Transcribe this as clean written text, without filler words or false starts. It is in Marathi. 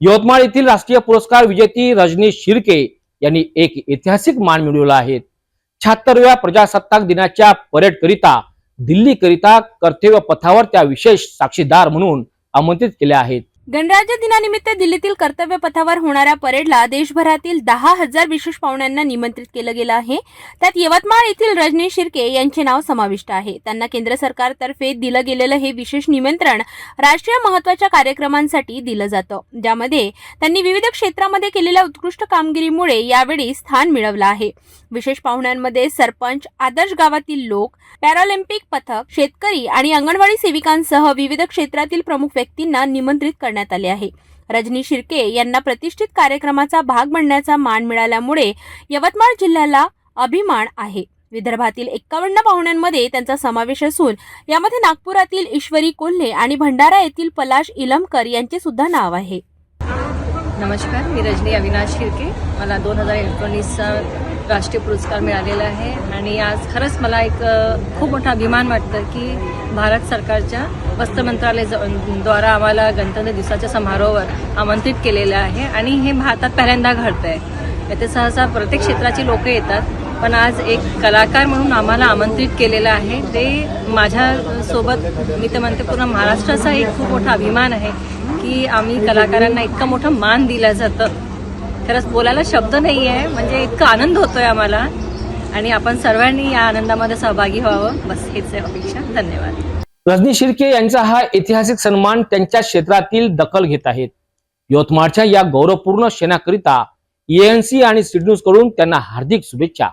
यवतमाळ येथील राष्ट्रीय पुरस्कार विजेती रजनी शिर्के यांनी एक ऐतिहासिक मान मिळवला आहे। 76व्या प्रजासत्ताक दिनाच्या परेड करिता दिल्ली करिता कर्तव्य पथावर त्या विशेष साक्षीदार म्हणून आमंत्रित केले आहेत। गणराज्य दिनानिमित्त दिल्लीतील कर्तव्य पथावर होणाऱ्या परेडला देशभरातील 10,000 विशेष पाहुण्यांना निमंत्रित केलं गेलं आहे। त्यात यवतमाळ येथील रजनी शिर्के यांचे नाव समाविष्ट आहे। त्यांना केंद्र सरकारतर्फे दिलं गेलेलं हे विशेष निमंत्रण राष्ट्रीय महत्त्वाच्या कार्यक्रमांसाठी दिलं जातं, ज्यामध्ये त्यांनी विविध क्षेत्रामध्ये केलेल्या उत्कृष्ट कामगिरीमुळे यावेळी स्थान मिळवलं आहे। विशेष पाहुण्यांमध्ये सरपंच, आदर्श गावातील लोक, पॅरालिम्पिक पथक, शेतकरी आणि अंगणवाडी सेविकांसह विविध क्षेत्रातील प्रमुख व्यक्तींना निमंत्रित करण्यात आले आहे। रजनी शिर्के यांना प्रतिष्ठित कार्यक्रमाचा भाग बनण्याचा मान मिळाल्यामुळे यवतमाळ जिल्ह्याला अभिमान आहे। विदर्भातील 51 पाहुण्यांमध्ये त्यांचा समावेश असून यामध्ये नागपुरातील ईश्वरी कोल्हे आणि भंडारा येथील पलाश इलमकर यांचे सुद्धा नाव आहे। नमस्कार, मी रजनी अविनाश शिर्के। मला 2019चा राष्ट्रीय पुरस्कार मिळालेला आहे आणि आज खरंच मला एक खूप मोठा अभिमान वाटतं की भारत सरकारच्या वस्त्र मंत्रालयाद्वारा आम्हाला गणतंत्र दिवसाच्या समारोहावर आमंत्रित केलेलं आहे आणि हे भारतात पहिल्यांदा घडतं आहे। येथे सहसा प्रत्येक क्षेत्राची लोक येतात, पण आज एक कलाकार म्हणून आम्हाला आमंत्रित केलेलं आहे। ते माझ्यासोबत मी तर म्हणते पूर्ण महाराष्ट्राचा एक खूप मोठा अभिमान आहे की आम्ही कलाकारांना इतकं मोठं मान दिलं जातं। खरंच बोलायला शब्द नाही आहे, म्हणजे इतका आनंद होतोय आम्हाला आणि आपण सर्वांनी या आनंदामध्ये सहभागी व्हावं, बस हेच आहे अपेक्षा। धन्यवाद। रजनी शिर्के यांचा हा ऐतिहासिक सन्मान त्यांच्या क्षेत्रातील दखल घेत आहेत। यवतमाळच्या या गौरवपूर्ण क्षणाकरिता ANC आणि सी न्यूज कडून त्यांना हार्दिक शुभेच्छा।